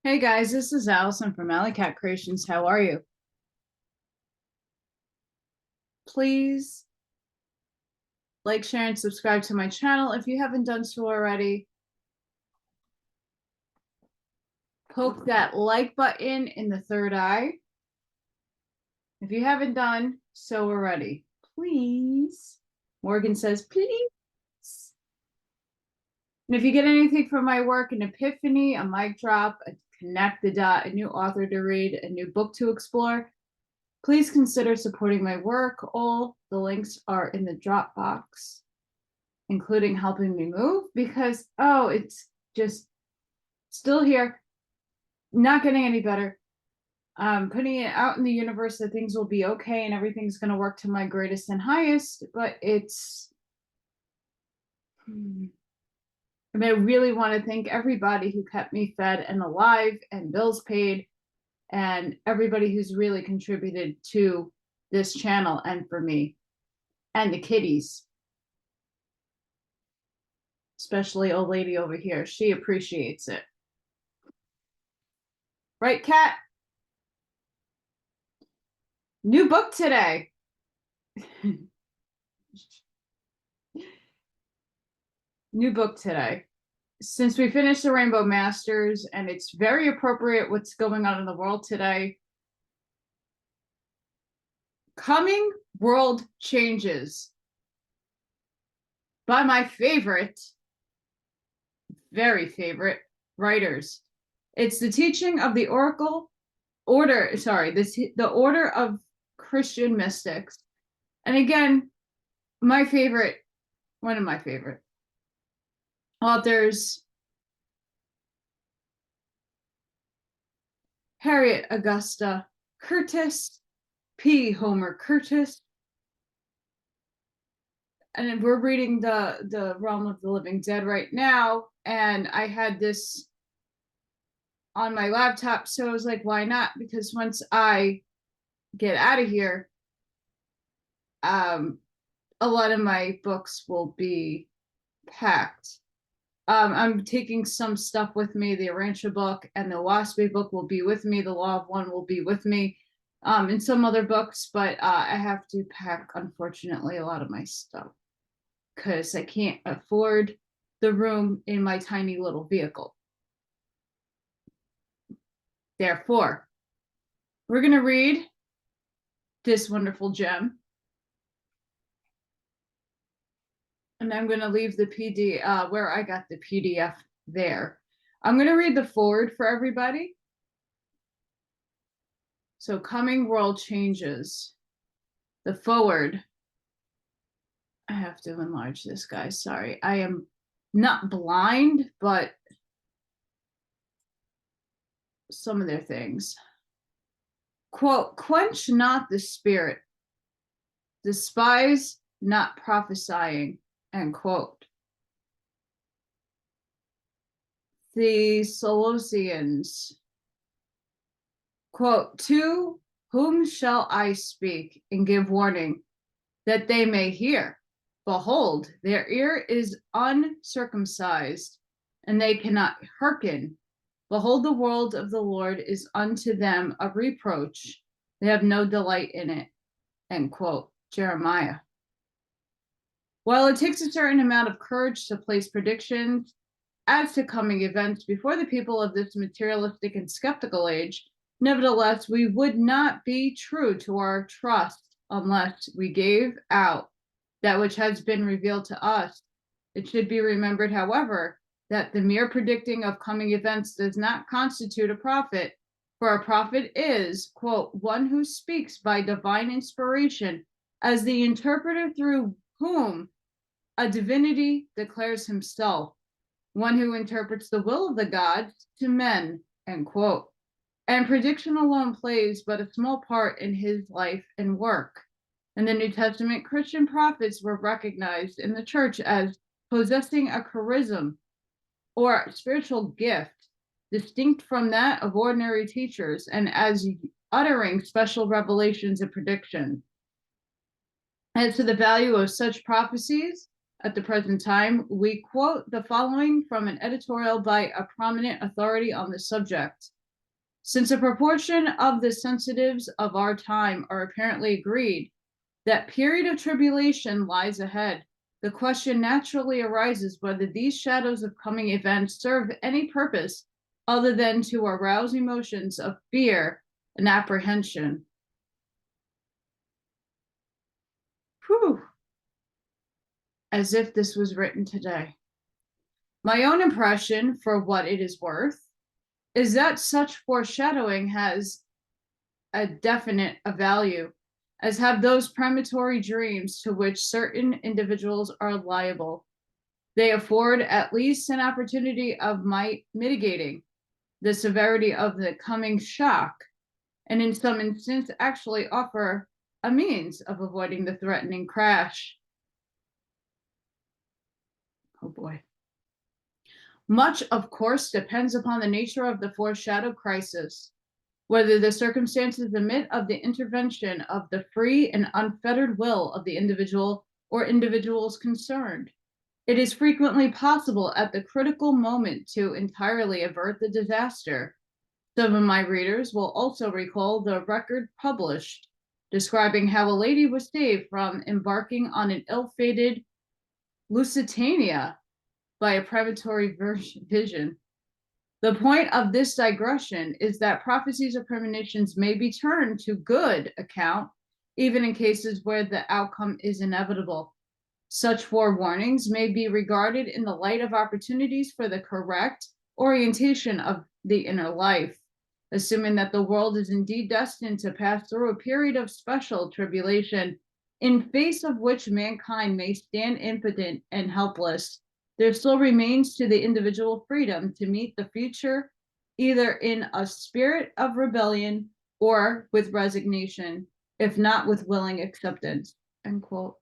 Hey guys, this is Allison from Alleycat Creations. How are you? Please like, share, and subscribe to my channel if you haven't done so already. Poke that like button in the third eye if you haven't done so already. Please. Morgan says, please. And if you get anything from my work, an epiphany, a mic drop, a connect the dot, a new author to read, a new book to explore, please consider supporting my work. All the links are in the Dropbox, including helping me move because, it's just still here, not getting any better. Putting it out in the universe that things will be okay and everything's going to work to my greatest and highest, but I really want to thank everybody who kept me fed and alive and bills paid, and everybody who's really contributed to this channel and for me and the kitties, especially old lady over here. She appreciates it. Right, Kat? New book today. New book today. Since we finished the Rainbow Masters, and it's very appropriate what's going on in the world today. Coming World Changes by my favorite, very favorite writers. It's the teaching of the the order of Christian mystics. And again, one of my favorite authors, Harriette Augusta Curtis, P. Homer Curtis. And we're reading the Realm of the Living Dead right now. And I had this on my laptop, so I was like, why not? Because once I get out of here, a lot of my books will be packed. I'm taking some stuff with me. The Arantia book and the Waspy book will be with me. The Law of One will be with me, and some other books, but I have to pack, unfortunately, a lot of my stuff because I can't afford the room in my tiny little vehicle. Therefore, we're going to read this wonderful gem. And I'm going to leave the PDF where I got the PDF there. I'm going to read the forward for everybody. So, Coming World Changes. The forward. I have to enlarge this, guys. Sorry. I am not blind, but some of their things. Quote, quench not the spirit. Despise not prophesying. End quote. The Solosians. Quote, to whom shall I speak and give warning that they may hear? Behold, their ear is uncircumcised, and they cannot hearken. Behold, the world of the Lord is unto them a reproach. They have no delight in it. End quote. Jeremiah. While it takes a certain amount of courage to place predictions as to coming events before the people of this materialistic and skeptical age, nevertheless, we would not be true to our trust unless we gave out that which has been revealed to us. It should be remembered, however, that the mere predicting of coming events does not constitute a prophet, for a prophet is, quote, one who speaks by divine inspiration as the interpreter through whom a divinity declares himself, one who interprets the will of the gods to men, end quote. And prediction alone plays but a small part in his life and work. In the New Testament, Christian prophets were recognized in the church as possessing a charism or spiritual gift distinct from that of ordinary teachers, and as uttering special revelations and predictions. As to the value of such prophecies, At the present time, we quote the following from an editorial by a prominent authority on the subject. Since a proportion of the sensitives of our time are apparently agreed that period of tribulation lies ahead, the question naturally arises whether these shadows of coming events serve any purpose other than to arouse emotions of fear and apprehension. Whew. As if this was written today. My own impression, for what it is worth, is that such foreshadowing has a definite value, as have those premonitory dreams to which certain individuals are liable. They afford at least an opportunity of mitigating the severity of the coming shock, and in some instances actually offer a means of avoiding the threatening crash. Oh boy. Much, of course, depends upon the nature of the foreshadowed crisis, whether the circumstances admit of the intervention of the free and unfettered will of the individual or individuals concerned. It is frequently possible at the critical moment to entirely avert the disaster. Some of my readers will also recall the record published describing how a lady was saved from embarking on an ill-fated Lusitania by a premonitory vision. The point of this digression is that prophecies or premonitions may be turned to good account, even in cases where the outcome is inevitable. Such forewarnings may be regarded in the light of opportunities for the correct orientation of the inner life, assuming that the world is indeed destined to pass through a period of special tribulation, in face of which mankind may stand impotent and helpless. There still remains to the individual freedom to meet the future either in a spirit of rebellion or with resignation, if not with willing acceptance. End quote.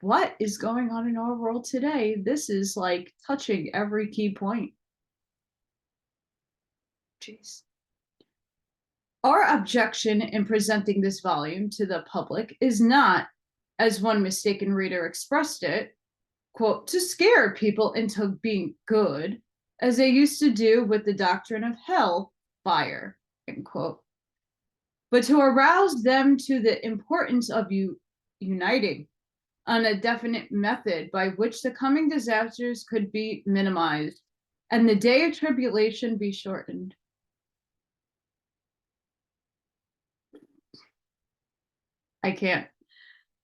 What is going on in our world today? This is like touching every key point. Jeez. Our objection in presenting this volume to the public is not, as one mistaken reader expressed it, quote, to scare people into being good, as they used to do with the doctrine of hell fire, end quote, but to arouse them to the importance of uniting on a definite method by which the coming disasters could be minimized and the day of tribulation be shortened. I can't.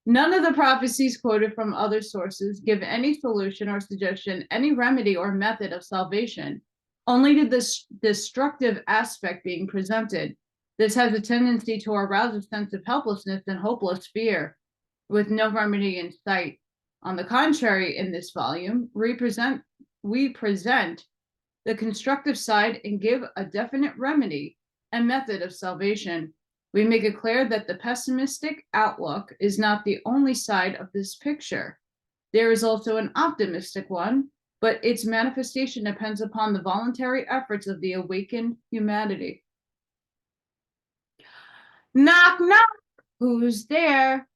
None of the prophecies quoted from other sources give any solution or suggestion, any remedy or method of salvation, only to this destructive aspect being presented. This has a tendency to arouse a sense of helplessness and hopeless fear, with no remedy in sight. On the contrary, in this volume, we present the constructive side and give a definite remedy and method of salvation. We make it clear that the pessimistic outlook is not the only side of this picture. There is also an optimistic one, but its manifestation depends upon the voluntary efforts of the awakened humanity. Knock, knock. Who's there?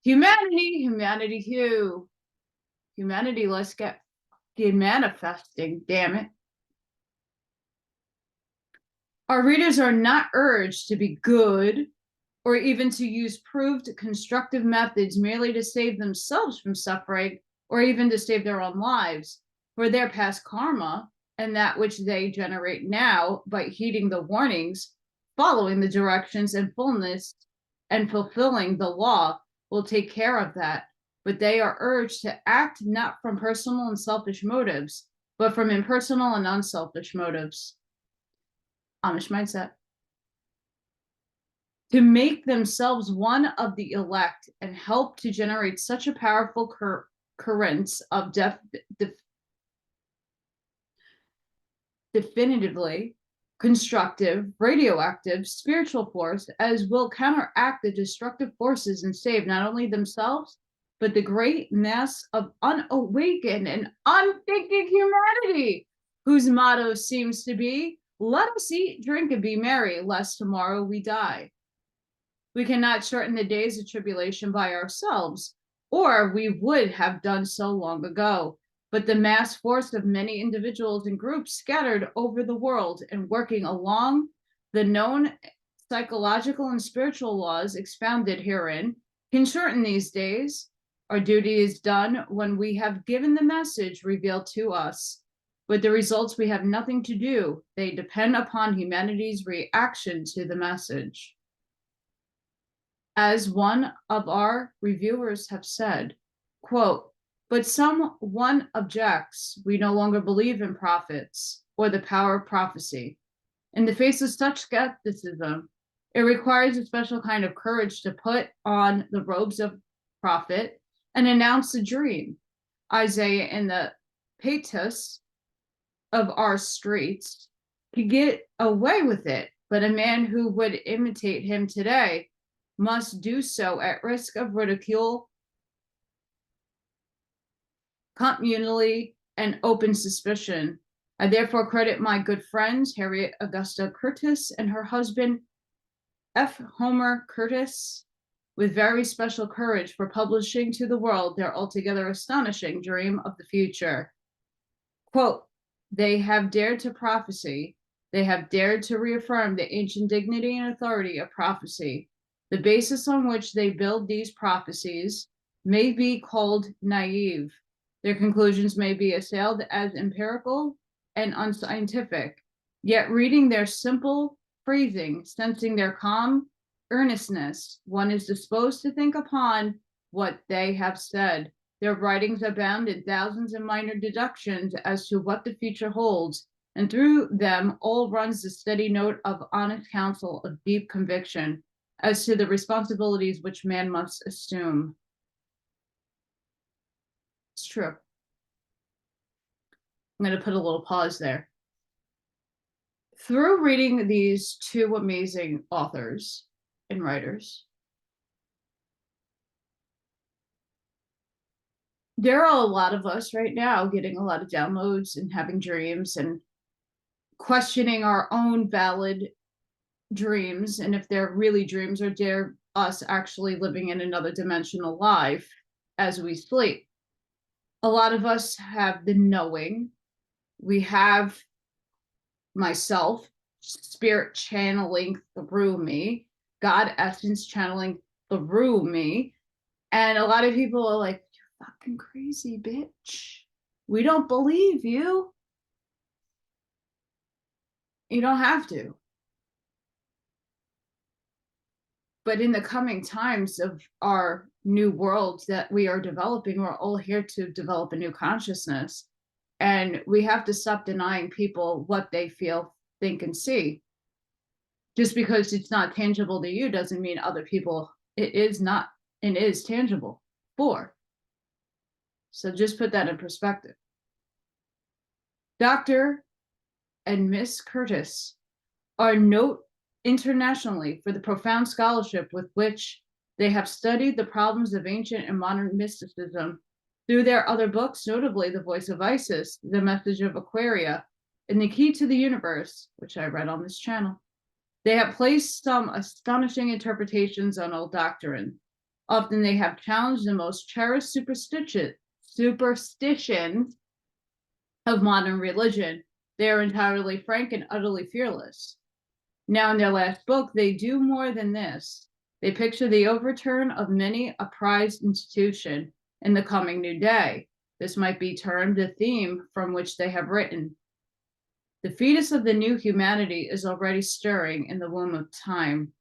Humanity, humanity, who? Humanity, let's get manifesting, damn it. Our readers are not urged to be good or even to use proved constructive methods merely to save themselves from suffering or even to save their own lives, for their past karma and that which they generate now by heeding the warnings, following the directions in fullness, and fulfilling the law will take care of that. But they are urged to act not from personal and selfish motives, but from impersonal and unselfish motives. Amish mindset. To make themselves one of the elect and help to generate such a powerful currents of definitively constructive, radioactive, spiritual force as will counteract the destructive forces and save not only themselves, but the great mass of unawakened and unthinking humanity, whose motto seems to be, let us eat, drink, and be merry, lest tomorrow we die. We cannot shorten the days of tribulation by ourselves, or we would have done so long ago. But the mass force of many individuals and groups scattered over the world and working along the known psychological and spiritual laws expounded herein can shorten these days. Our duty is done when we have given the message revealed to us. With the results, we have nothing to do. They depend upon humanity's reaction to the message. As one of our reviewers have said, quote, but someone objects, we no longer believe in prophets or the power of prophecy. In the face of such skepticism, it requires a special kind of courage to put on the robes of prophet and announce a dream. Isaiah in the pathos of our streets could get away with it, but a man who would imitate him today must do so at risk of ridicule, communally, and open suspicion. I therefore credit my good friends, Harriette Augusta Curtis and her husband, F. Homer Curtis, with very special courage for publishing to the world their altogether astonishing dream of the future. Quote, they have dared to prophesy. They have dared to reaffirm the ancient dignity and authority of prophecy. The basis on which they build these prophecies may be called naive. Their conclusions may be assailed as empirical and unscientific. Yet reading their simple phrasing, sensing their calm earnestness, one is disposed to think upon what they have said. Their writings abound in thousands of minor deductions as to what the future holds, and through them all runs the steady note of honest counsel of deep conviction as to the responsibilities which man must assume. It's true. I'm going to put a little pause there. Through reading these two amazing authors and writers, there are a lot of us right now getting a lot of downloads and having dreams and questioning our own valid dreams and if they're really dreams or they're us actually living in another dimensional life as we sleep. A lot of us have the knowing. We have myself, spirit channeling through me, God essence channeling through me. And a lot of people are like, you're fucking crazy, bitch. We don't believe you. You don't have to. But in the coming times of our new world that we are developing, we're all here to develop a new consciousness. And we have to stop denying people what they feel, think, and see. Just because it's not tangible to you doesn't mean other people it is not and is tangible for. So just put that in perspective. Dr. and Miss Curtis are noted internationally for the profound scholarship with which they have studied the problems of ancient and modern mysticism through their other books, notably The Voice of Isis, The Message of Aquaria, and The Key to the Universe, which I read on this channel. They have placed some astonishing interpretations on old doctrine. Often they have challenged the most cherished superstitions of modern religion. They are entirely frank and utterly fearless. Now, in their last book, they do more than this. They picture the overturn of many a prized institution in the coming new day. This might be termed the theme from which they have written. The fetus of the new humanity is already stirring in the womb of time.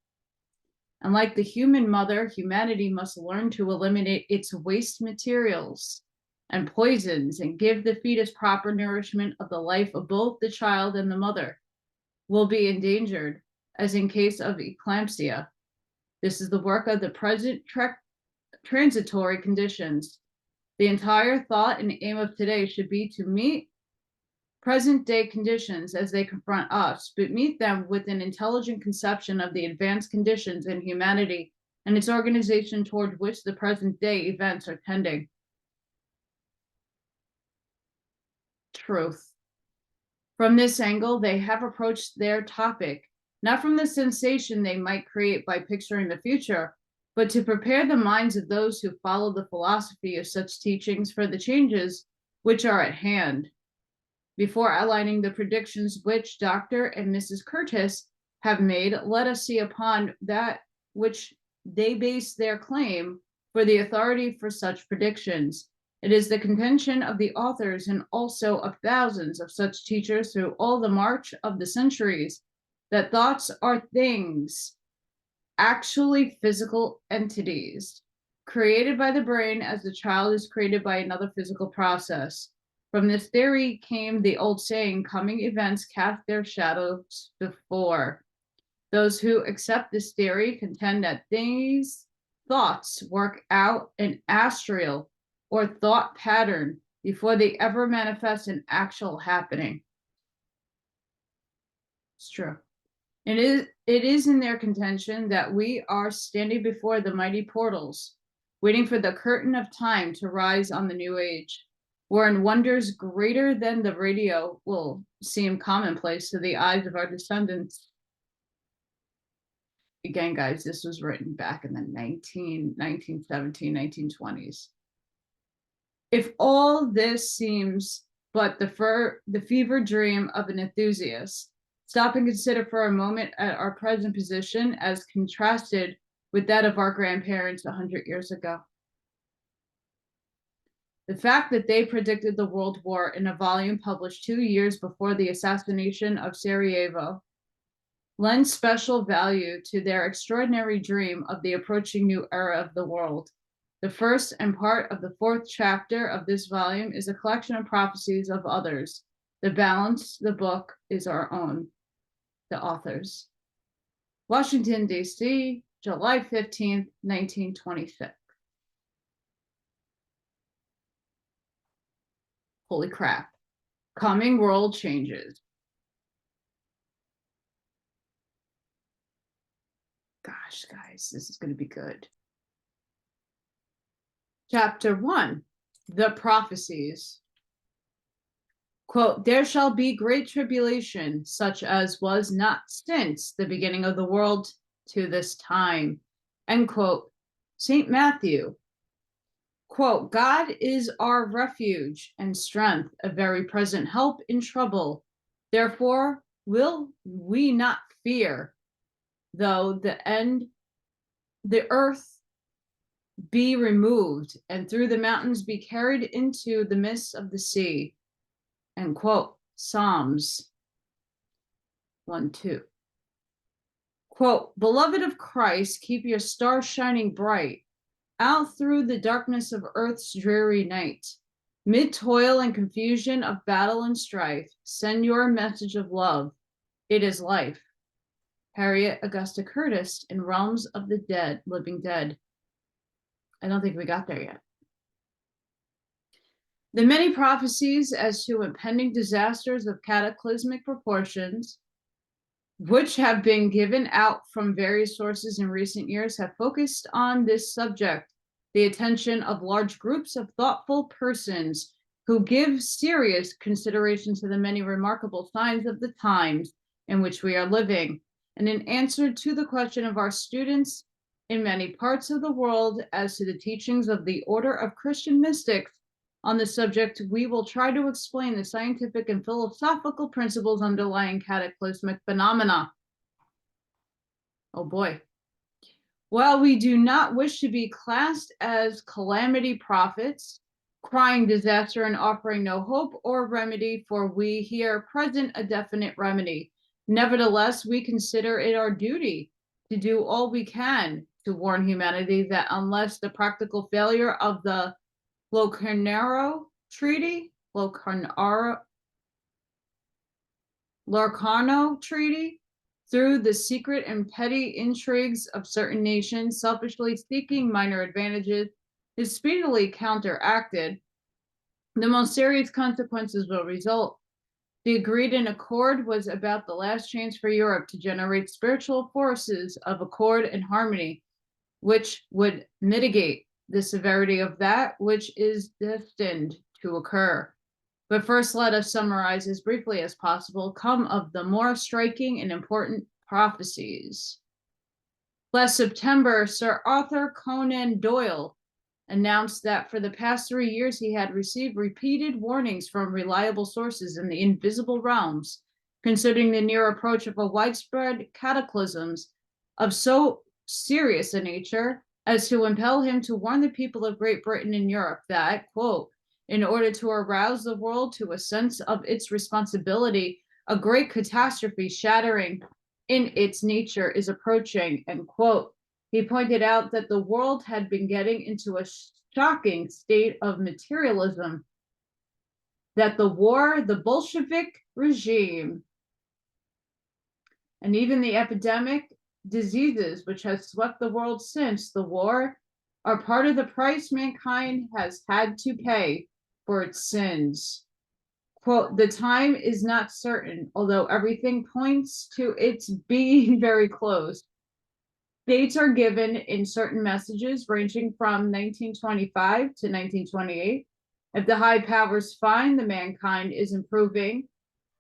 And like the human mother, humanity must learn to eliminate its waste materials and poisons and give the fetus proper nourishment of the life of both the child and the mother. Will be endangered, as in case of eclampsia. This is the work of the present transitory conditions. The entire thought and aim of today should be to meet present day conditions as they confront us, but meet them with an intelligent conception of the advanced conditions in humanity and its organization toward which the present day events are tending. Truth. From this angle, they have approached their topic not from the sensation they might create by picturing the future, but to prepare the minds of those who follow the philosophy of such teachings for the changes which are at hand. Before outlining the predictions which Dr. and Mrs. Curtis have made, let us see upon that which they base their claim for the authority for such predictions. It is the contention of the authors and also of thousands of such teachers through all the march of the centuries that thoughts are things, actually physical entities, created by the brain as the child is created by another physical process. From this theory came the old saying, coming events cast their shadows before. Those who accept this theory contend that these thoughts work out an astral or thought pattern before they ever manifest an actual happening. It's true. It is in their contention that we are standing before the mighty portals, waiting for the curtain of time to rise on the new age, wherein wonders greater than the radio will seem commonplace to the eyes of our descendants. Again, guys, this was written back in the 1917, 1920s. If all this seems but the fever dream of an enthusiast, stop and consider for a moment at our present position as contrasted with that of our grandparents 100 years ago. The fact that they predicted the World War in a volume published 2 years before the assassination of Sarajevo lends special value to their extraordinary dream of the approaching new era of the world. The first and part of the 4th chapter of this volume is a collection of prophecies of others. The balance, the book, is our own, the authors. Washington, D.C., July 15th, 1926. Holy crap. Coming world changes. Gosh, guys, this is going to be good. Chapter 1, the prophecies. Quote, there shall be great tribulation, such as was not since the beginning of the world to this time. End quote. St. Matthew. Quote, God is our refuge and strength, a very present help in trouble. Therefore will we not fear, though the earth be removed, and through the mountains be carried into the midst of the sea. End quote. Psalms 1:2. Quote, beloved of Christ, keep your star shining bright out through the darkness of earth's dreary night. Mid toil and confusion of battle and strife, send your message of love. It is life. Harriette, Augusta Curtis in Realms of the Dead, Living Dead. I don't think we got there yet. The many prophecies as to impending disasters of cataclysmic proportions, which have been given out from various sources in recent years, have focused on this subject, the attention of large groups of thoughtful persons who give serious consideration to the many remarkable signs of the times in which we are living. And in answer to the question of our students in many parts of the world as to the teachings of the order of Christian mystics on the subject, we will try to explain the scientific and philosophical principles underlying cataclysmic phenomena. Oh boy. While we do not wish to be classed as calamity prophets, crying disaster and offering no hope or remedy, for we here present a definite remedy. Nevertheless, we consider it our duty to do all we can to warn humanity that unless the practical failure of the Locarno Treaty through the secret and petty intrigues of certain nations selfishly seeking minor advantages is speedily counteracted, the most serious consequences will result. The agreed in accord was about the last chance for Europe to generate spiritual forces of accord and harmony, which would mitigate the severity of that which is destined to occur. But first, let us summarize as briefly as possible some of the more striking and important Prophecies. Last September, Sir Arthur Conan Doyle announced that for the past 3 years he had received repeated warnings from reliable sources in the invisible realms concerning the near approach of a widespread cataclysms of so serious a nature as to impel him to warn the people of Great Britain and Europe that, quote, in order to arouse the world to a sense of its responsibility, a great catastrophe shattering in its nature is approaching, end quote. He pointed out that the world had been getting into a shocking state of materialism, that the Bolshevik regime, and even the epidemic diseases which has swept the world since the war are part of the price mankind has had to pay for its sins. Quote, the time is not certain, although everything points to its being very close. Dates are given in certain messages ranging from 1925 to 1928. If the high powers find the mankind is improving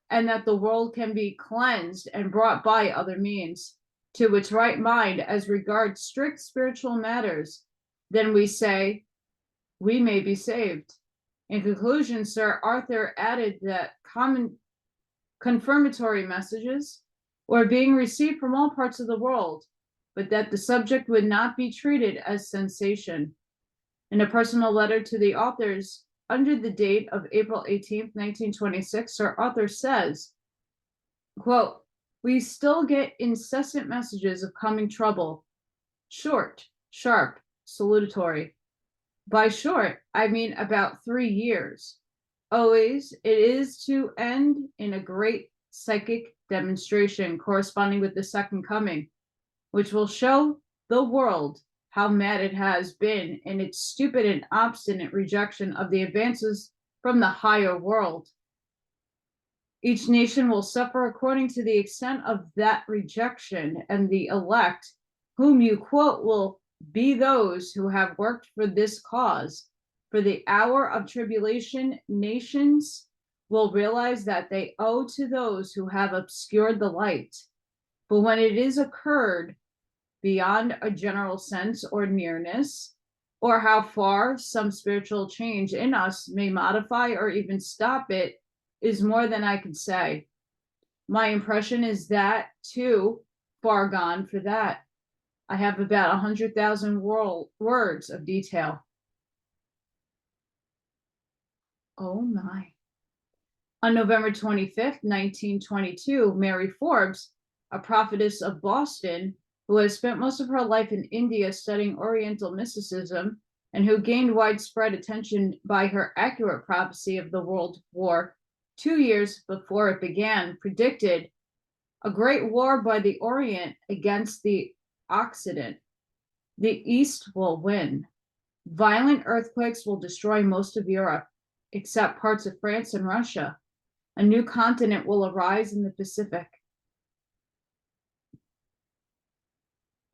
and that the world can be cleansed and brought by other means to its right mind as regards strict spiritual matters, then we say we may be saved. In conclusion, Sir Arthur added that confirmatory messages were being received from all parts of the world, but that the subject would not be treated as sensation. In a personal letter to the authors under the date of April 18th, 1926, Sir Arthur says, quote, we still get incessant messages of coming trouble, short, sharp, salutatory. By short, I mean about 3 years. Always, it is to end in a great psychic demonstration corresponding with the second coming, which will show the world how mad it has been in its stupid and obstinate rejection of the advances from the higher world. Each nation will suffer according to the extent of that rejection, and the elect, whom you quote, will be those who have worked for this cause. For the hour of tribulation, nations will realize that they owe to those who have obscured the light. But when it is occurred beyond a general sense or nearness, or how far some spiritual change in us may modify or even stop it, is more than I can say. My impression is that, too, far gone for that. I have about 100,000 words of detail. Oh my. On November 25th, 1922, Mary Forbes, a prophetess of Boston, who has spent most of her life in India studying Oriental mysticism and who gained widespread attention by her accurate prophecy of the World War 2 years before it began, predicted a great war by the Orient against the Occident. The East will win. Violent earthquakes will destroy most of Europe, except parts of France and Russia. A new continent will arise in the Pacific.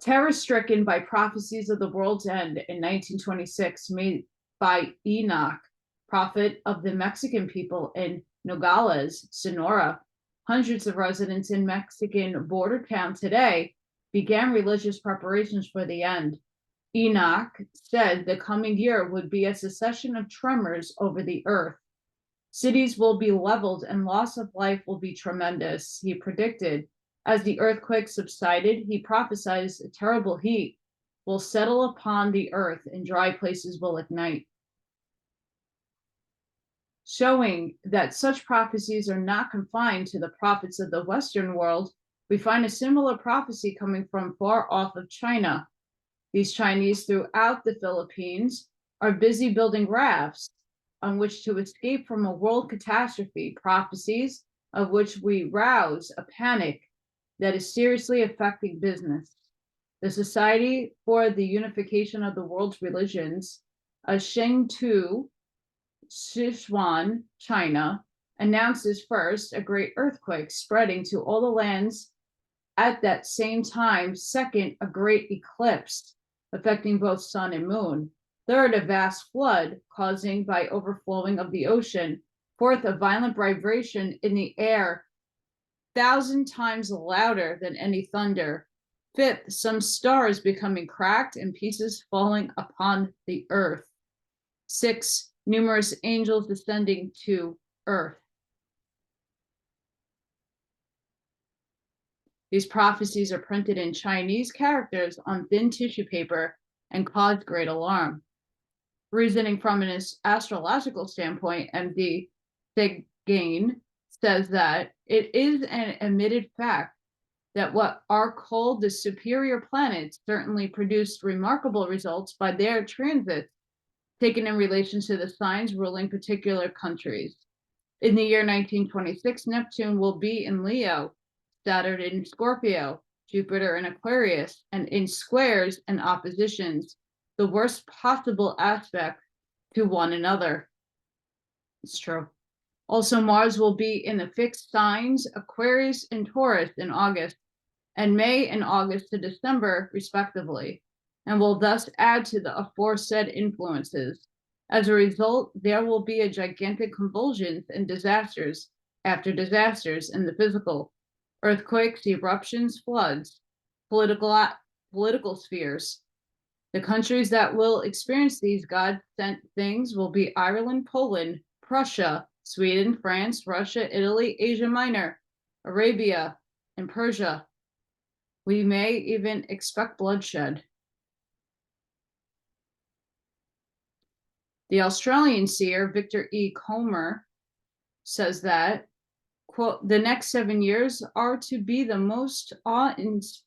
Terror-stricken by prophecies of the world's end in 1926 made by Enoch, prophet of the Mexican people in Nogales, Sonora, hundreds of residents in Mexican border town today began religious preparations for the end. Enoch said the coming year would be a succession of tremors over the earth. Cities will be leveled and loss of life will be tremendous, he predicted. As the earthquake subsided, he prophesied a terrible heat will settle upon the earth and dry places will ignite. Showing that such prophecies are not confined to the prophets of the Western world, we find a similar prophecy coming from far off of China. These Chinese throughout the Philippines are busy building rafts on which to escape from a world catastrophe, prophecies of which we rouse a panic that is seriously affecting business. The Society for the Unification of the World's Religions, Shengtu, Sichuan, China, announces first a great earthquake spreading to all the lands at that same time. Second, a great eclipse affecting both sun and moon. Third, a vast flood causing by overflowing of the ocean. Fourth, a violent vibration in the air 1,000 times louder than any thunder. Fifth, some stars becoming cracked and pieces falling upon the earth. 6, numerous angels descending to earth. These prophecies are printed in Chinese characters on thin tissue paper and caused great alarm. Reasoning from an astrological standpoint, M.D I says that it is an admitted fact that what are called the superior planets certainly produced remarkable results by their transits taken in relation to the signs ruling particular countries. In the year 1926, Neptune will be in Leo, Saturn in Scorpio, Jupiter in Aquarius, and in squares and oppositions, the worst possible aspect to one another. It's true. Also, Mars will be in the fixed signs Aquarius and Taurus in August, and May and August to December, respectively, and will thus add to the aforesaid influences. As a result, there will be a gigantic convulsions and disasters after disasters in the physical, earthquakes, eruptions, floods, political spheres. The countries that will experience these God-sent things will be Ireland, Poland, Prussia, Sweden, France, Russia, Italy, Asia Minor, Arabia, and Persia. We may even expect bloodshed. The Australian seer, Victor E. Comer, says that, quote, the next 7 years are to be the most awe-inspiring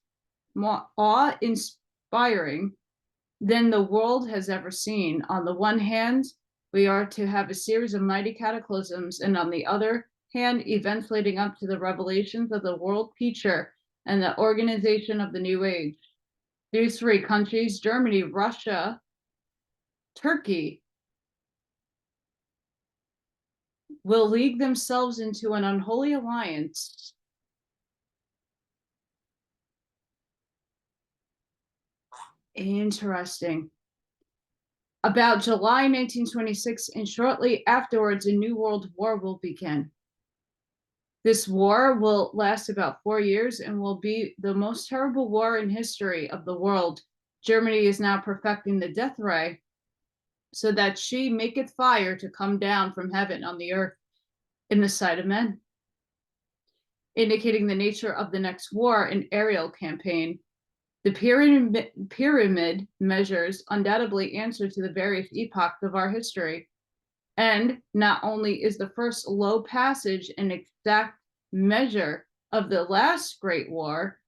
than the world has ever seen. On the one hand, we are to have a series of mighty cataclysms, and on the other hand, events leading up to the revelations of the world future and the organization of the new age. These 3 countries, Germany, Russia, Turkey, will league themselves into an unholy alliance. Interesting. About July 1926, and shortly afterwards, a new world war will begin. This war will last about 4 years and will be the most terrible war in history of the world. Germany is now perfecting the death ray so that she maketh fire to come down from heaven on the earth in the sight of men, indicating the nature of the next war, an aerial campaign. The pyramid measures undoubtedly answer to the various epochs of our history. And not only is the first low passage an exact measure of the last Great War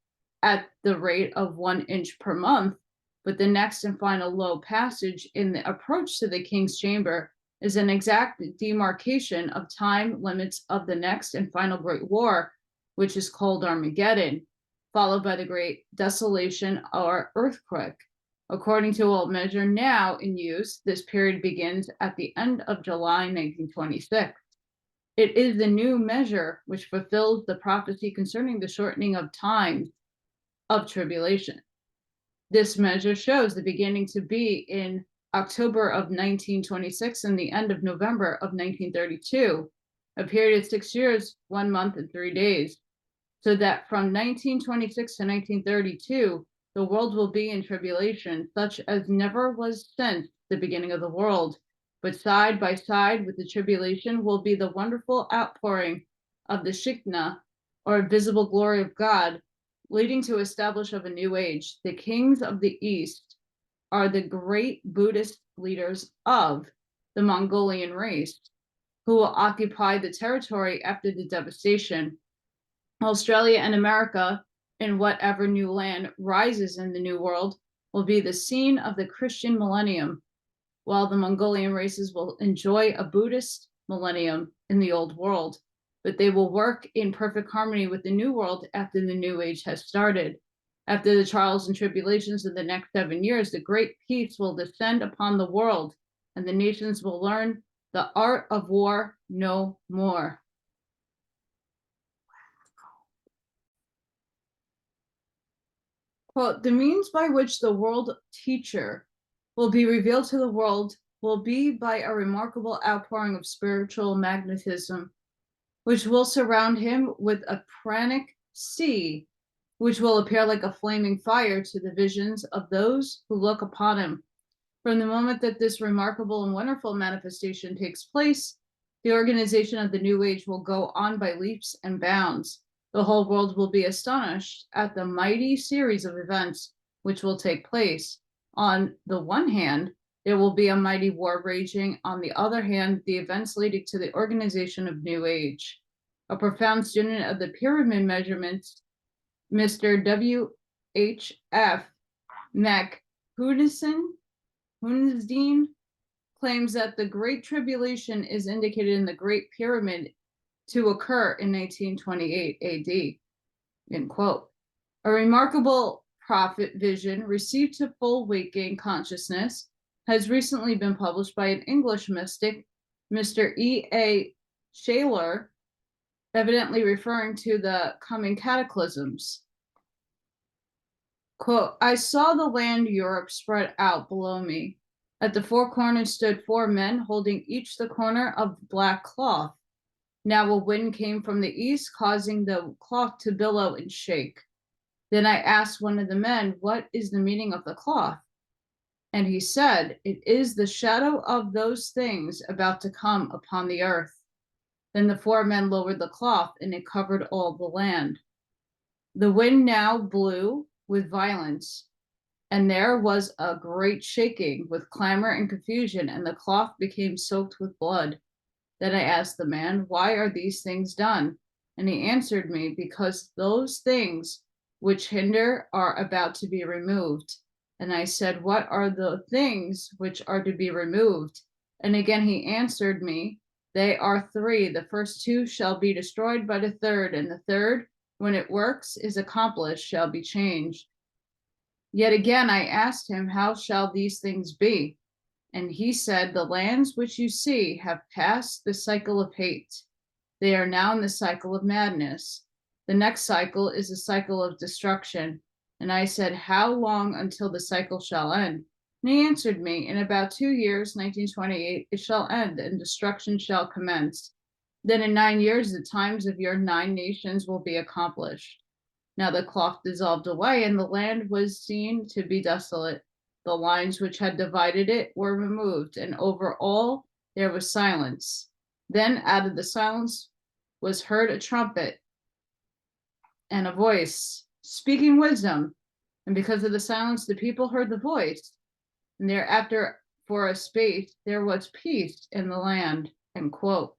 at the rate of 1 inch per month, but the next and final low passage in the approach to the King's Chamber is an exact demarcation of time limits of the next and final Great War, which is called Armageddon, followed by the Great Desolation or earthquake. According to old measure now in use, this period begins at the end of July 1926. It is the new measure which fulfills the prophecy concerning the shortening of times of tribulation. This measure shows the beginning to be in October of 1926 and the end of November of 1932, a period of 6 years, 1 month, and 3 days. So that from 1926 to 1932, the world will be in tribulation, such as never was since the beginning of the world. But side by side with the tribulation will be the wonderful outpouring of the Shekinah, or visible glory of God, leading to establish of a new age. The kings of the East are the great Buddhist leaders of the Mongolian race, who will occupy the territory after the devastation. Australia and America, in whatever new land rises in the new world, will be the scene of the Christian millennium, while the Mongolian races will enjoy a Buddhist millennium in the old world, but they will work in perfect harmony with the new world after the new age has started. After the trials and tribulations of the next 7 years, the great peace will descend upon the world, and the nations will learn the art of war no more. Quote, the means by which the world teacher will be revealed to the world will be by a remarkable outpouring of spiritual magnetism which will surround him with a pranic sea, which will appear like a flaming fire to the visions of those who look upon him. From the moment that this remarkable and wonderful manifestation takes place, the organization of the new age will go on by leaps and bounds. The whole world will be astonished at the mighty series of events which will take place. On the one hand, there will be a mighty war raging. On the other hand, the events leading to the organization of new age. A profound student of the pyramid measurements, Mr. W.H.F. Hunsdeen claims that the Great Tribulation is indicated in the Great Pyramid to occur in 1928 AD. End quote. A remarkable prophet vision received to full waking consciousness has recently been published by an English mystic, Mr. E.A. Shaler, evidently referring to the coming cataclysms. Quote, I saw the land Europe spread out below me. At the four corners stood four men holding each the corner of black cloth. Now a wind came from the east, causing the cloth to billow and shake. Then I asked one of the men, what is the meaning of the cloth? And he said, it is the shadow of those things about to come upon the earth. Then the four men lowered the cloth, and it covered all the land. The wind now blew with violence, and there was a great shaking with clamor and confusion, and the cloth became soaked with blood. Then I asked the man, why are these things done? And he answered me, because those things which hinder are about to be removed. And I said, what are the things which are to be removed? And again he answered me, they are three. The first two shall be destroyed by the third, and the third, when it works, is accomplished, shall be changed. Yet again I asked him, how shall these things be? And he said, the lands which you see have passed the cycle of hate. They are now in the cycle of madness. The next cycle is the cycle of destruction. And I said, how long until the cycle shall end? And he answered me, in about 2 years, 1928, it shall end, and destruction shall commence. Then in 9 years, the times of your 9 nations will be accomplished. Now the cloth dissolved away, and the land was seen to be desolate. The lines which had divided it were removed, and over all there was silence. Then out of the silence was heard a trumpet and a voice speaking wisdom. And because of the silence, the people heard the voice. And thereafter, for a space, there was peace in the land. End quote.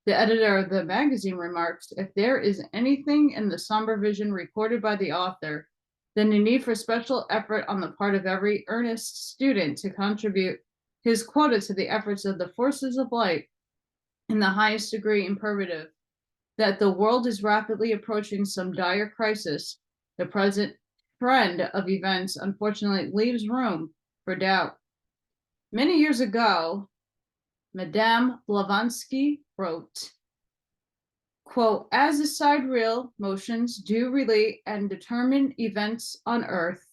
The editor of the magazine remarks, if there is anything in the somber vision recorded by the author, then the need for special effort on the part of every earnest student to contribute his quota to the efforts of the forces of light in the highest degree imperative. That the world is rapidly approaching some dire crisis, the present trend of events unfortunately leaves room for doubt. Many years ago, Madame Blavatsky wrote, quote, as the sidereal motions do relate and determine events on Earth,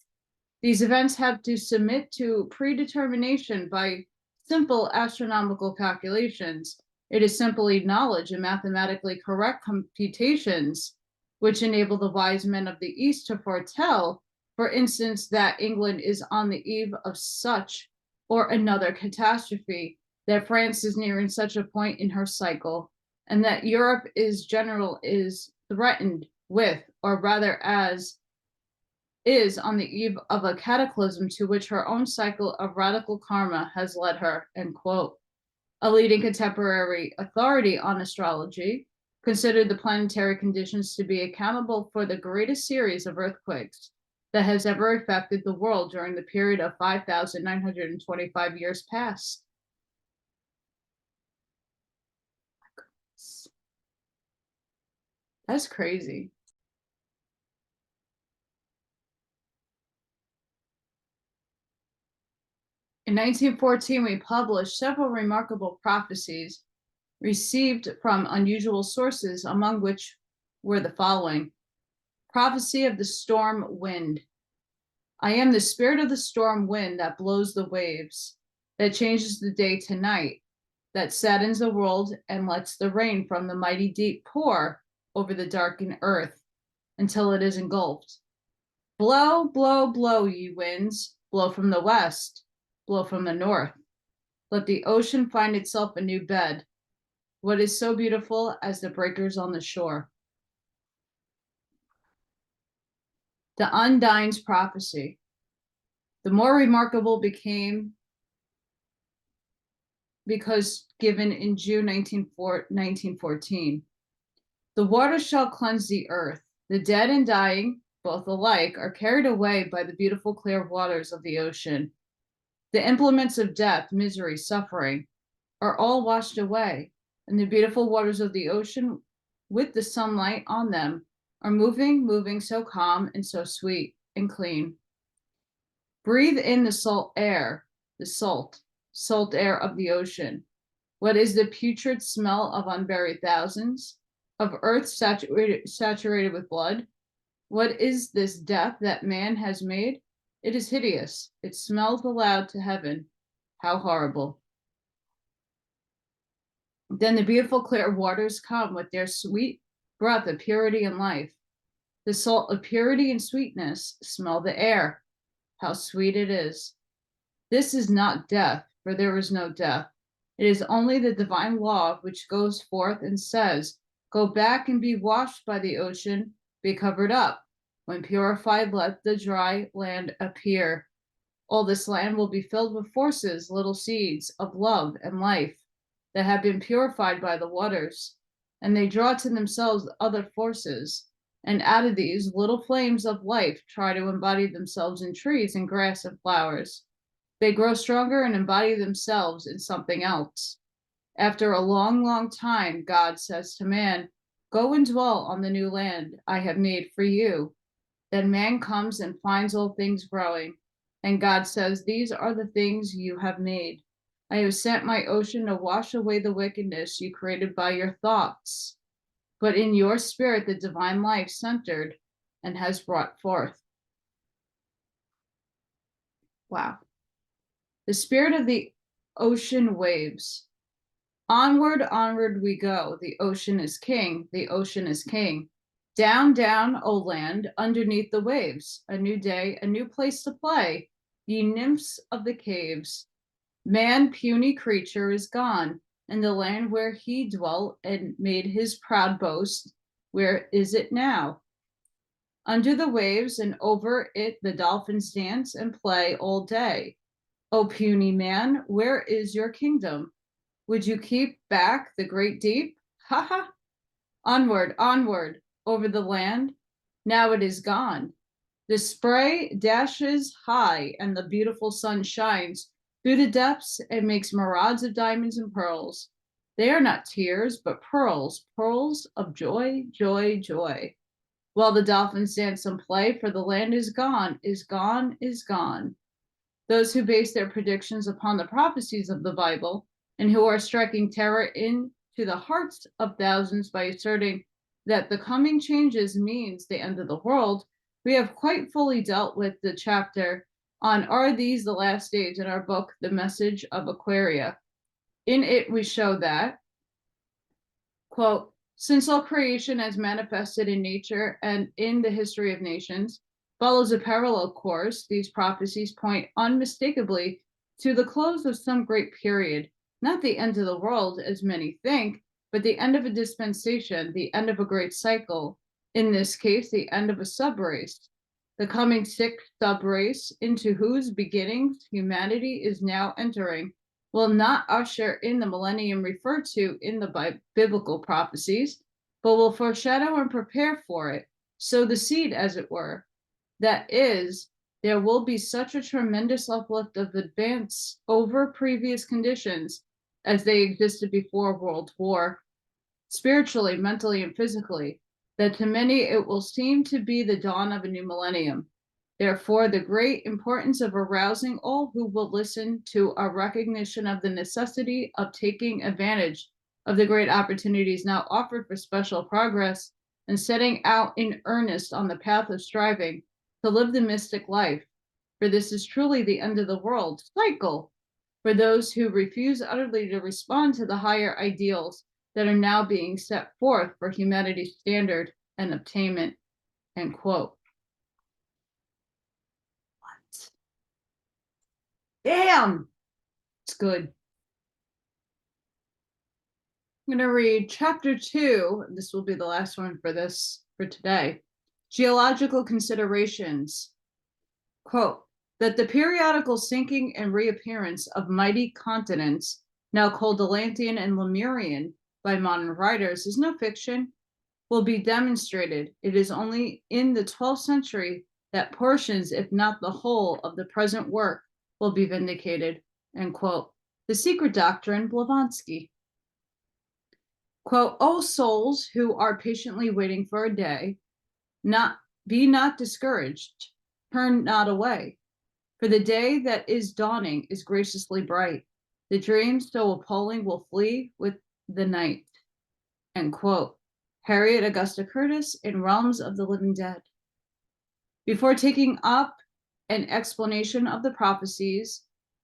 these events have to submit to predetermination by simple astronomical calculations. It is simply knowledge and mathematically correct computations which enable the wise men of the East to foretell, for instance, that England is on the eve of such or another catastrophe, that France is nearing such a point in her cycle, and that Europe is threatened with, or rather as is on the eve of a cataclysm to which her own cycle of radical karma has led her, end quote. A leading contemporary authority on astrology considered the planetary conditions to be accountable for the greatest series of earthquakes that has ever affected the world during the period of 5,925 years past. That's crazy. In 1914, we published several remarkable prophecies received from unusual sources, among which were the following. Prophecy of the storm wind. I am the spirit of the storm wind that blows the waves, that changes the day to night, that saddens the world and lets the rain from the mighty deep pour over the darkened earth until it is engulfed. Blow, blow, blow, ye winds, blow from the west, blow from the north. Let the ocean find itself a new bed. What is so beautiful as the breakers on the shore? The Undine's prophecy. The more remarkable became because given in June 1914. The water shall cleanse the earth. The dead and dying, both alike, are carried away by the beautiful clear waters of the ocean. The implements of death, misery, suffering are all washed away, and the beautiful waters of the ocean with the sunlight on them are moving so calm and so sweet and clean. Breathe in the salt air, the salt air of the ocean. What is the putrid smell of unburied thousands, of earth saturated with blood? What is this death that man has made? It is hideous. It smells aloud to heaven. How horrible. Then the beautiful clear waters come with their sweet breath of purity and life. The salt of purity and sweetness smell the air. How sweet it is. This is not death, for there is no death. It is only the divine law which goes forth and says, go back and be washed by the ocean, be covered up. When purified, let the dry land appear. All this land will be filled with forces, little seeds of love and life that have been purified by the waters, and they draw to themselves other forces, and out of these little flames of life try to embody themselves in trees and grass and flowers. They grow stronger and embody themselves in something else. After a long, long time, God says to man, go and dwell on the new land I have made for you. Then man comes and finds all things growing, and God says, these are the things you have made. I have sent my ocean to wash away the wickedness you created by your thoughts, but in your spirit the divine life centered and has brought forth. Wow. The spirit of the ocean waves. Onward, onward we go. The ocean is king. The ocean is king. Down, down, O land, underneath the waves. A new day, a new place to play. Ye nymphs of the caves. Man, puny creature, is gone, and the land where he dwelt and made his proud boast, where is it now? Under the waves and over it the dolphins dance and play all day. O puny man, where is your kingdom? Would you keep back the great deep? Ha ha! Onward, onward, over the land. Now it is gone. The spray dashes high, and the beautiful sun shines through the depths and makes mirage of diamonds and pearls. They are not tears, but pearls, pearls of joy, joy, joy. While the dolphins dance and play, for the land is gone, is gone, is gone. Those who base their predictions upon the prophecies of the Bible and who are striking terror into the hearts of thousands by asserting that the coming changes means the end of the world, we have quite fully dealt with the chapter on Are These the Last Days in our book, The Message of Aquaria. In it, we show that, quote, since all creation as manifested in nature and in the history of nations follows a parallel course, these prophecies point unmistakably to the close of some great period, not the end of the world as many think, but the end of a dispensation, the end of a great cycle, in this case, the end of a subrace. The coming sixth subrace, into whose beginnings humanity is now entering, will not usher in the millennium referred to in the biblical prophecies, but will foreshadow and prepare for it. Sow the seed, as it were. That is, there will be such a tremendous uplift of advance over previous conditions as they existed before World War, spiritually, mentally, and physically, that to many it will seem to be the dawn of a new millennium. Therefore, the great importance of arousing all who will listen to a recognition of the necessity of taking advantage of the great opportunities now offered for special progress and setting out in earnest on the path of striving to live the mystic life. For this is truly the end of the world cycle, for those who refuse utterly to respond to the higher ideals that are now being set forth for humanity's standard and obtainment, end quote. What? Damn! It's good. I'm going to read chapter 2. This will be the last one for today. Geological Considerations. Quote, that the periodical sinking and reappearance of mighty continents, now called Atlantean and Lemurian by modern writers, is no fiction, will be demonstrated. It is only in the 12th century that portions, if not the whole, of the present work will be vindicated, end quote. The Secret Doctrine, Blavatsky. Quote, O souls who are patiently waiting for a day, be not discouraged, turn not away, for the day that is dawning is graciously bright. The dreams so appalling will flee with the night, end quote. Harriette Augusta Curtis in Realms of the Living Dead. Before taking up an explanation of the prophecies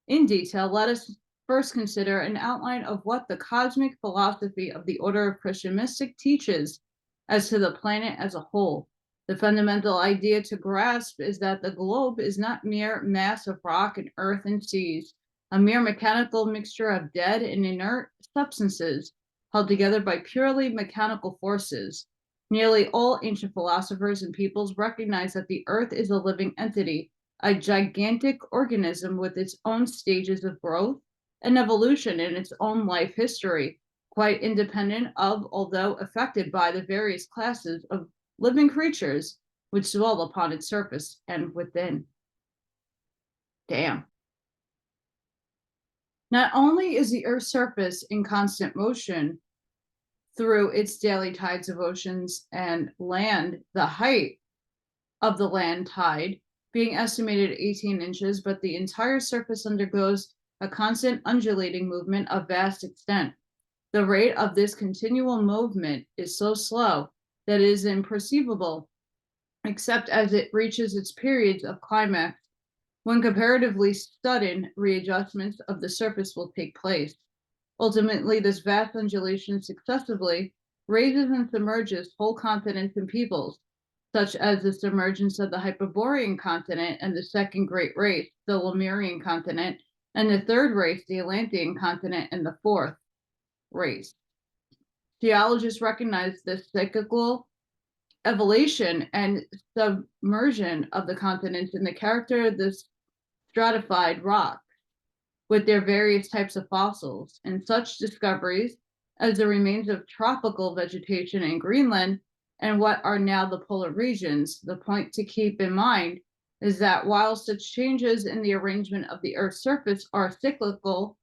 in detail, let us first consider an outline of what the cosmic philosophy of the Order of Christian Mystic teaches as to the planet as a whole. The fundamental idea to grasp is that the globe is not mere mass of rock and earth and seas, a mere mechanical mixture of dead and inert substances held together by purely mechanical forces. Nearly all ancient philosophers and peoples recognize that the earth is a living entity, a gigantic organism with its own stages of growth and evolution in its own life history, quite independent of, although affected by, the various classes of living creatures which dwell upon its surface and within. Damn. Not only is the Earth's surface in constant motion through its daily tides of oceans and land, the height of the land tide being estimated at 18 inches, but the entire surface undergoes a constant undulating movement of vast extent. The rate of this continual movement is so slow that it is imperceivable, except as it reaches its periods of climax, when comparatively sudden readjustments of the surface will take place. Ultimately, this vast undulation successively raises and submerges whole continents and peoples, such as the submergence of the Hyperborean continent and the second great race, the Lemurian continent, and the third race, the Atlantean continent, and the fourth race. Geologists recognize this cyclical evolution and submersion of the continents in the character of the stratified rock, with their various types of fossils, and such discoveries as the remains of tropical vegetation in Greenland and what are now the polar regions. The point to keep in mind is that while such changes in the arrangement of the Earth's surface are cyclical,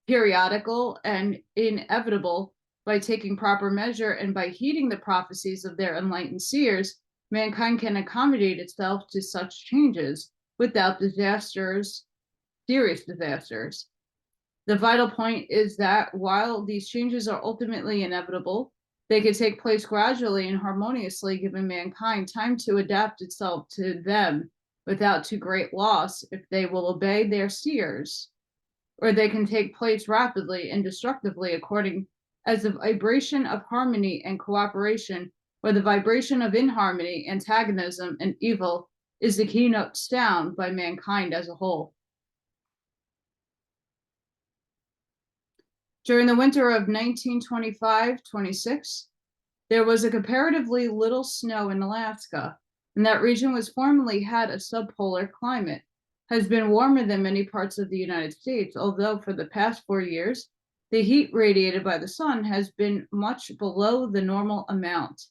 periodical, and inevitable, by taking proper measure and by heeding the prophecies of their enlightened seers, mankind can accommodate itself to such changes without serious disasters. The vital point is that while these changes are ultimately inevitable, they can take place gradually and harmoniously, giving mankind time to adapt itself to them without too great loss if they will obey their seers, or they can take place rapidly and destructively according as the vibration of harmony and cooperation, or the vibration of inharmony, antagonism, and evil is the keynote sound by mankind as a whole. During the winter of 1925-26, there was a comparatively little snow in Alaska, and that region was formerly had a subpolar climate, has been warmer than many parts of the United States, although for the past 4 years, the heat radiated by the sun has been much below the normal amount.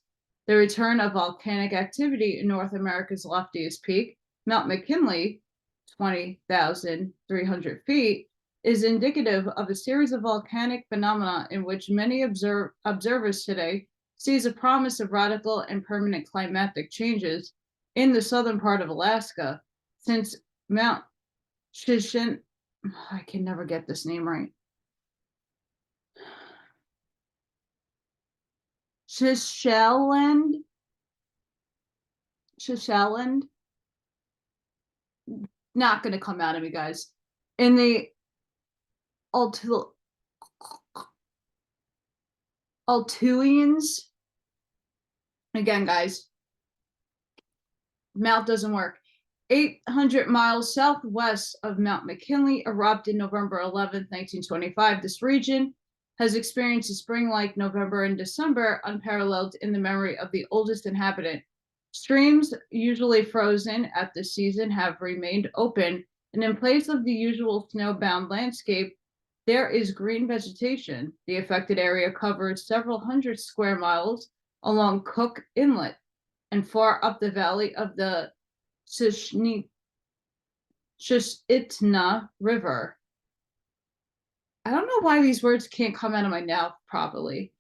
The return of volcanic activity in North America's loftiest peak, Mount McKinley, 20,300 feet, is indicative of a series of volcanic phenomena in which many observers today sees a promise of radical and permanent climatic changes in the southern part of Alaska, since Mount Shishin, I can never get this name right. Shishaland, not going to come out of me, guys. In the Altuians. Again, guys, mouth doesn't work. 800 miles southwest of Mount McKinley, erupted November 11th, 1925. This region has experienced a spring-like November and December, unparalleled in the memory of the oldest inhabitant. Streams, usually frozen at the season, have remained open, and in place of the usual snowbound landscape, there is green vegetation. The affected area covers several hundred square miles along Cook Inlet and far up the valley of the Susitna River. I don't know why these words can't come out of my mouth properly.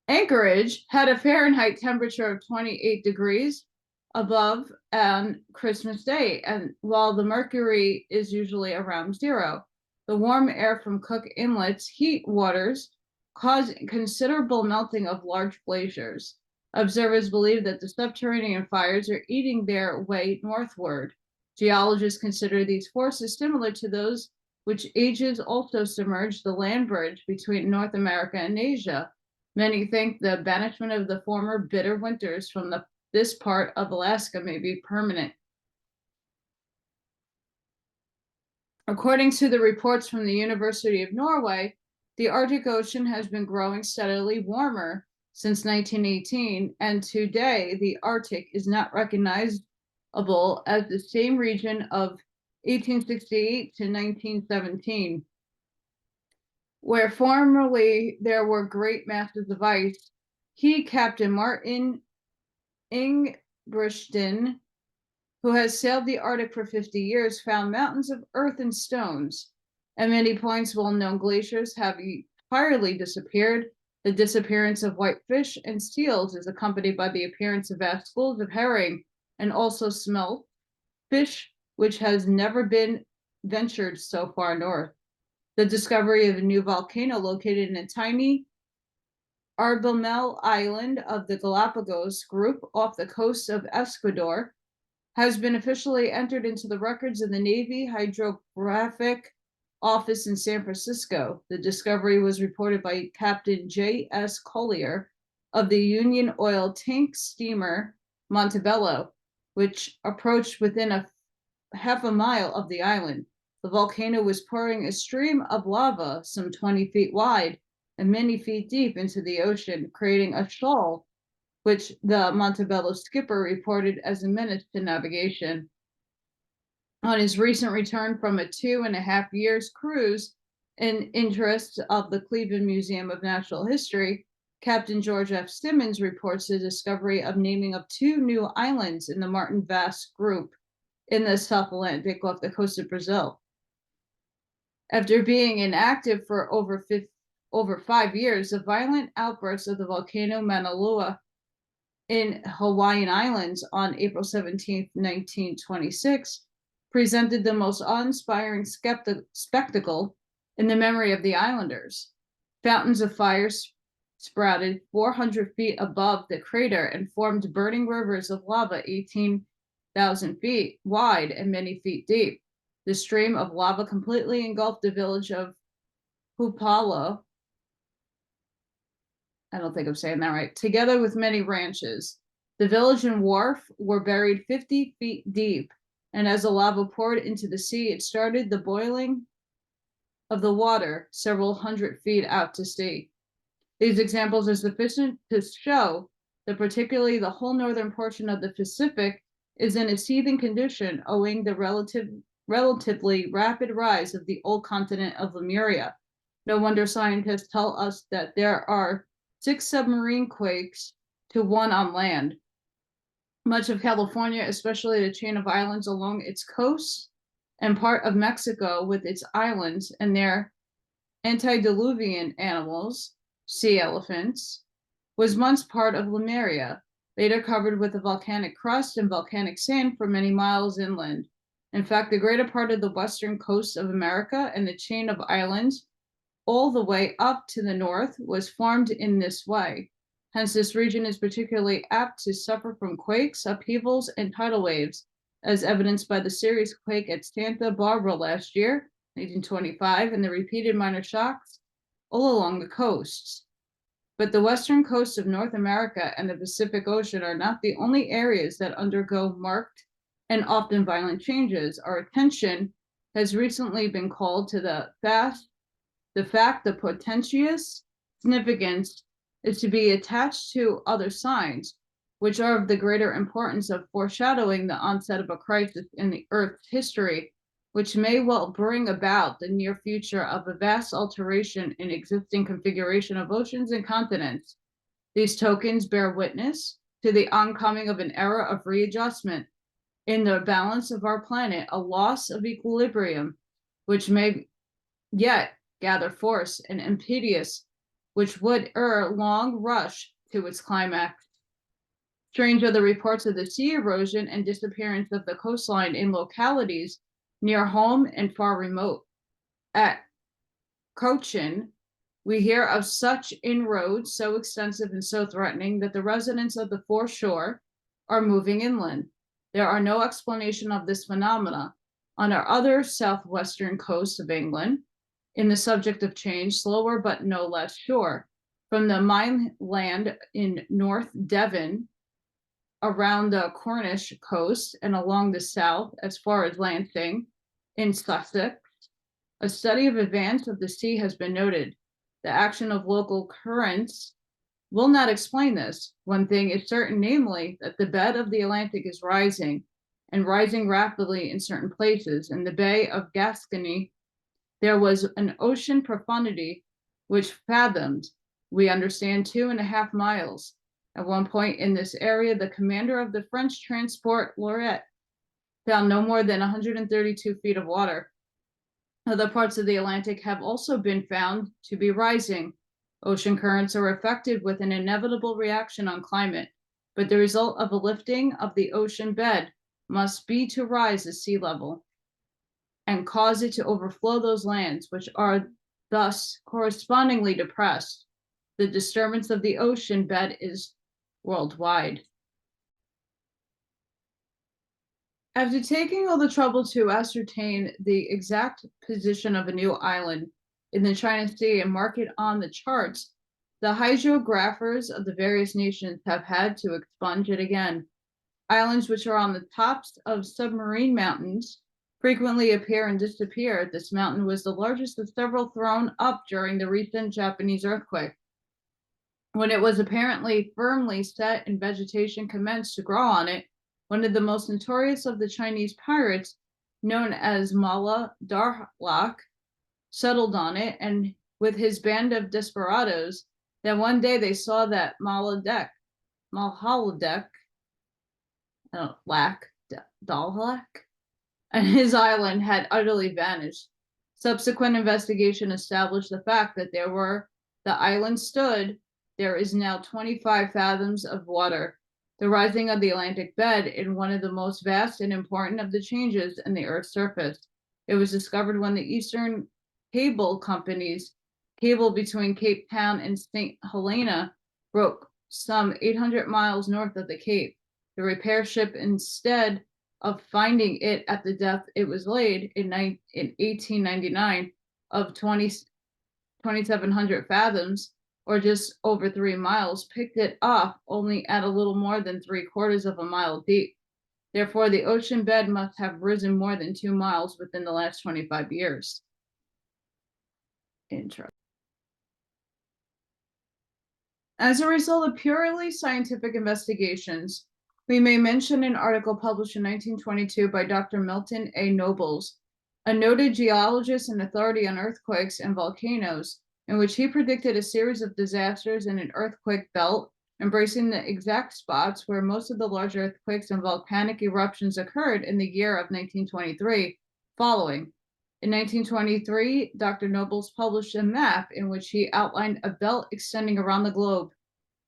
Anchorage had a Fahrenheit temperature of 28 degrees above on Christmas Day, and while the mercury is usually around zero, the warm air from Cook Inlet's heat waters caused considerable melting of large glaciers. Observers believe that the subterranean fires are eating their way northward. Geologists consider these forces similar to those which ages also submerged the land bridge between North America and Asia. Many think the banishment of the former bitter winters from this part of Alaska may be permanent. According to the reports from the University of Norway, the Arctic Ocean has been growing steadily warmer since 1918, and today the Arctic is not recognizable as the same region of 1868 to 1917. Where formerly there were great masses of ice, Captain Martin Ingebrigtsen, who has sailed the Arctic for 50 years, found mountains of earth and stones. At many points, well-known glaciers have entirely disappeared. The disappearance of white fish and seals is accompanied by the appearance of vast schools of herring and also smelt fish, which has never been ventured so far north. The discovery of a new volcano located in a tiny Arbamel island of the Galapagos group off the coast of Ecuador has been officially entered into the records of the Navy Hydrographic Office in San Francisco. The discovery was reported by Captain J.S. Collier of the Union Oil tank steamer Montebello, which approached within a half a mile of the island. The volcano was pouring a stream of lava some 20 feet wide and many feet deep into the ocean, creating a shoal, which the Montebello skipper reported as a menace to navigation. On his recent return from a 2.5 years cruise in interest of the Cleveland Museum of Natural History, Captain George F. Simmons reports the discovery of naming of 2 new islands in the Martin Vast group in the South Atlantic off the coast of Brazil. After being inactive for over 5 years, the violent outbursts of the volcano Mauna Loa in Hawaiian Islands on April 17, 1926, presented the most awe-inspiring spectacle in the memory of the islanders. Fountains of fire sprouted 400 feet above the crater and formed burning rivers of lava 18,000 feet wide and many feet deep. The stream of lava completely engulfed the village of Hupalo. I don't think I'm saying that right. Together with many ranches. The village and wharf were buried 50 feet deep, and as the lava poured into the sea, it started the boiling of the water several hundred feet out to sea. These examples are sufficient to show that particularly the whole northern portion of the Pacific is in a seething condition owing the relatively rapid rise of the old continent of Lemuria. No wonder scientists tell us that there are 6 submarine quakes to 1 on land. Much of California, especially the chain of islands along its coast, and part of Mexico with its islands and their antediluvian animals, sea elephants, was once part of Lemuria, later covered with a volcanic crust and volcanic sand for many miles inland. In fact, the greater part of the western coast of America and the chain of islands all the way up to the north was formed in this way. Hence, this region is particularly apt to suffer from quakes, upheavals, and tidal waves, as evidenced by the serious quake at Santa Barbara last year 1925, and the repeated minor shocks all along the coasts. But the western coast of North America and the Pacific Ocean are not the only areas that undergo marked and often violent changes. Our attention has recently been called to the fact the potentious significance is to be attached to other signs, which are of the greater importance of foreshadowing the onset of a crisis in the Earth's history, which may well bring about the near future of a vast alteration in existing configuration of oceans and continents. These tokens bear witness to the oncoming of an era of readjustment in the balance of our planet, a loss of equilibrium, which may yet gather force and impetus, which would ere long rush to its climax. Strange are the reports of the sea erosion and disappearance of the coastline in localities near home and far remote. At Cochin, we hear of such inroads so extensive and so threatening that the residents of the foreshore are moving inland. There are no explanation of this phenomena. On our other southwestern coast of England, in the subject of change, slower but no less sure, from the mainland in North Devon, around the Cornish coast, and along the south as far as Lancing in Sussex, a study of advance of the sea has been noted. The action of local currents will not explain this. One thing is certain, namely, that the bed of the Atlantic is rising, and rising rapidly in certain places. In the Bay of Gascony, there was an ocean profundity which fathomed, we understand, 2.5 miles. At one point in this area, the commander of the French transport Lorette found no more than 132 feet of water. Other parts of the Atlantic have also been found to be rising. Ocean currents are affected with an inevitable reaction on climate, but the result of a lifting of the ocean bed must be to rise the sea level and cause it to overflow those lands, which are thus correspondingly depressed. The disturbance of the ocean bed is worldwide. After taking all the trouble to ascertain the exact position of a new island in the China Sea and mark it on the charts, the hydrographers of the various nations have had to expunge it again. Islands which are on the tops of submarine mountains frequently appear and disappear. This mountain was the largest of several thrown up during the recent Japanese earthquake. When it was apparently firmly set and vegetation commenced to grow on it, one of the most notorious of the Chinese pirates, known as Mala Darlak, settled on it, and with his band of desperadoes, then one day they saw that Dalhak, and his island had utterly vanished. Subsequent investigation established the fact that the island stood, there is now 25 fathoms of water. The rising of the Atlantic bed in one of the most vast and important of the changes in the Earth's surface. It was discovered when the Eastern Cable Company's cable between Cape Town and St. Helena broke some 800 miles north of the Cape. The repair ship, instead of finding it at the depth it was laid in 1899 of 2,700 fathoms, or just over 3 miles, picked it up only at a little more than 3/4 of a mile deep. Therefore, the ocean bed must have risen more than 2 miles within the last 25 years. Interesting. As a result of purely scientific investigations, we may mention an article published in 1922 by Dr. Milton A. Nobles, a noted geologist and authority on earthquakes and volcanoes, in which he predicted a series of disasters in an earthquake belt, embracing the exact spots where most of the large earthquakes and volcanic eruptions occurred in the year of 1923 following. In 1923, Dr. Nobles published a map in which he outlined a belt extending around the globe,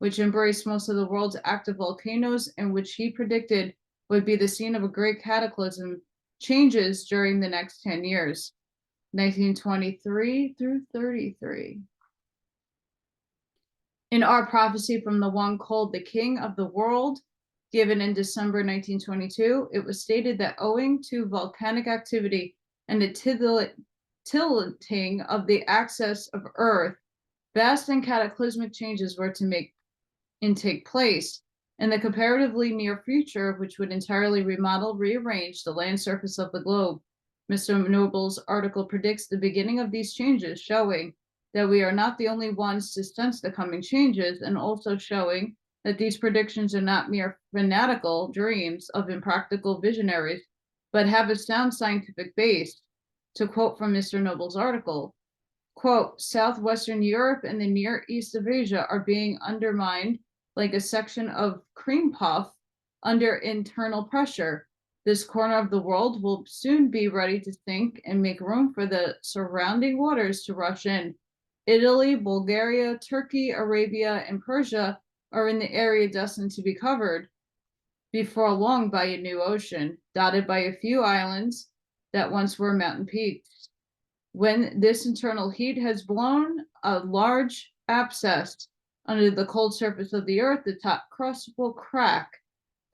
which embraced most of the world's active volcanoes and which he predicted would be the scene of a great cataclysm changes during the next 10 years. 1923 through 33. In our prophecy from the one called the King of the World, given in December 1922, it was stated that owing to volcanic activity and the tilting of the axis of Earth, vast and cataclysmic changes were to take place in the comparatively near future, which would entirely rearrange the land surface of the globe. Mr. Noble's article predicts the beginning of these changes, showing that we are not the only ones to sense the coming changes, and also showing that these predictions are not mere fanatical dreams of impractical visionaries, but have a sound scientific base. To quote from Mr. Noble's article, quote, Southwestern Europe and the Near East of Asia are being undermined like a section of cream puff under internal pressure. This corner of the world will soon be ready to sink and make room for the surrounding waters to rush in. Italy, Bulgaria, Turkey, Arabia, and Persia are in the area destined to be covered before long by a new ocean, dotted by a few islands that once were mountain peaks. When this internal heat has blown a large abscess under the cold surface of the Earth, the top crust will crack,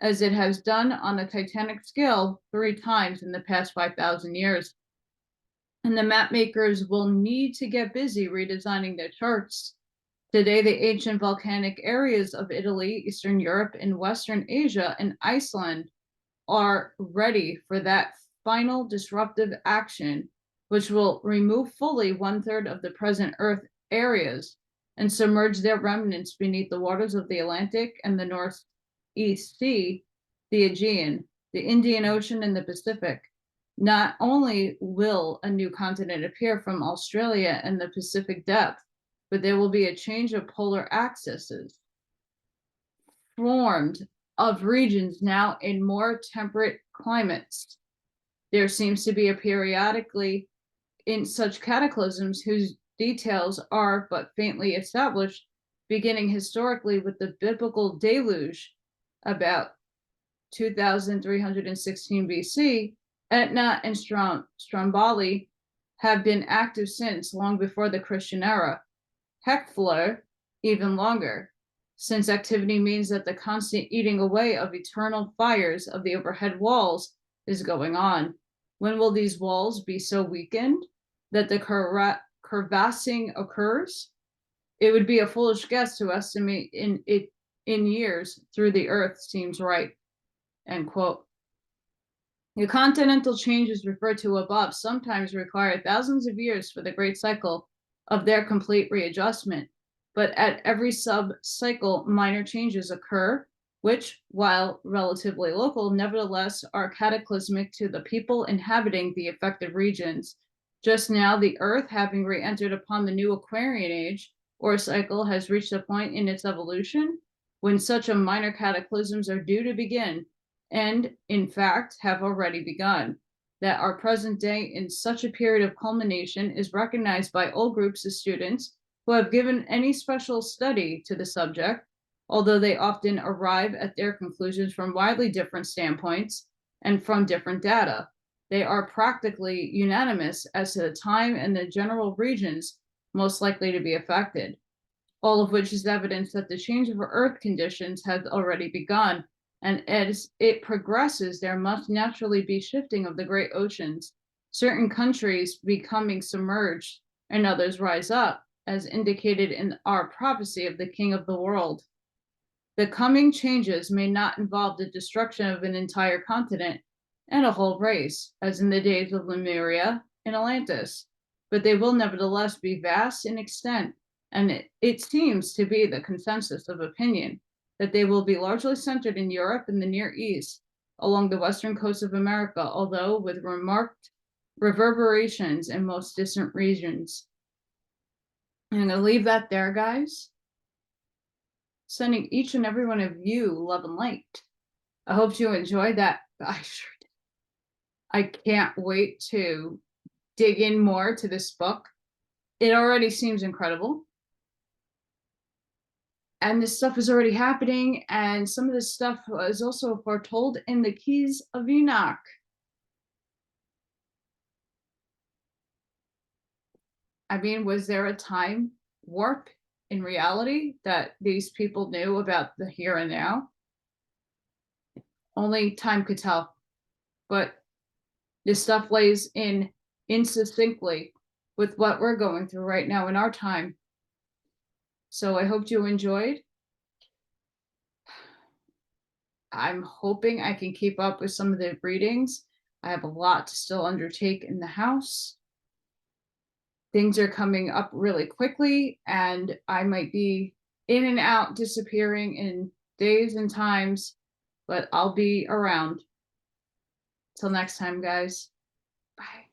as it has done on a titanic scale 3 times in the past 5,000 years. And the map makers will need to get busy redesigning their charts. Today, the ancient volcanic areas of Italy, Eastern Europe, and Western Asia, and Iceland are ready for that final disruptive action, which will remove fully 1/3 of the present Earth areas and submerge their remnants beneath the waters of the Atlantic and the Northeast Sea, the Aegean, the Indian Ocean, and the Pacific. Not only will a new continent appear from Australia and the Pacific depth, but there will be a change of polar axes formed of regions now in more temperate climates. There seems to be a periodically in such cataclysms whose details are but faintly established, beginning historically with the biblical deluge about 2316 BC. Etna and Stromboli have been active since long before the Christian era. Hekfler even longer, since activity means that the constant eating away of eternal fires of the overhead walls is going on. When will these walls be so weakened that the crevassing occurs? It would be a foolish guess to estimate in years through the earth seems right. End quote. The continental changes referred to above sometimes require thousands of years for the great cycle of their complete readjustment, but at every sub-cycle, minor changes occur, which, while relatively local, nevertheless are cataclysmic to the people inhabiting the affected regions. Just now, the Earth, having re-entered upon the new Aquarian age, or cycle, has reached a point in its evolution when such a minor cataclysms are due to begin, and, in fact, have already begun. That our present day in such a period of culmination is recognized by all groups of students who have given any special study to the subject, although they often arrive at their conclusions from widely different standpoints and from different data. They are practically unanimous as to the time and the general regions most likely to be affected, all of which is evidence that the change of Earth conditions has already begun. And as it progresses, there must naturally be shifting of the great oceans, certain countries becoming submerged and others rise up, as indicated in our prophecy of the King of the world. The coming changes may not involve the destruction of an entire continent and a whole race, as in the days of Lemuria and Atlantis, but they will nevertheless be vast in extent, and it seems to be the consensus of opinion that they will be largely centered in Europe and the Near East, along the western coast of America, although with remarked reverberations in most distant regions. I'm going to leave that there, guys. Sending each and every one of you love and light. I hope you enjoyed that. I sure did. I can't wait to dig in more to this book. It already seems incredible. And this stuff is already happening, and some of this stuff is also foretold in the Keys of Enoch. I mean, was there a time warp in reality that these people knew about the here and now? Only time could tell. But this stuff lays in succinctly with what we're going through right now in our time. So I hope you enjoyed. I'm hoping I can keep up with some of the readings. I have a lot to still undertake in the house. Things are coming up really quickly, and I might be in and out, disappearing in days and times, but I'll be around. Till next time, guys. Bye.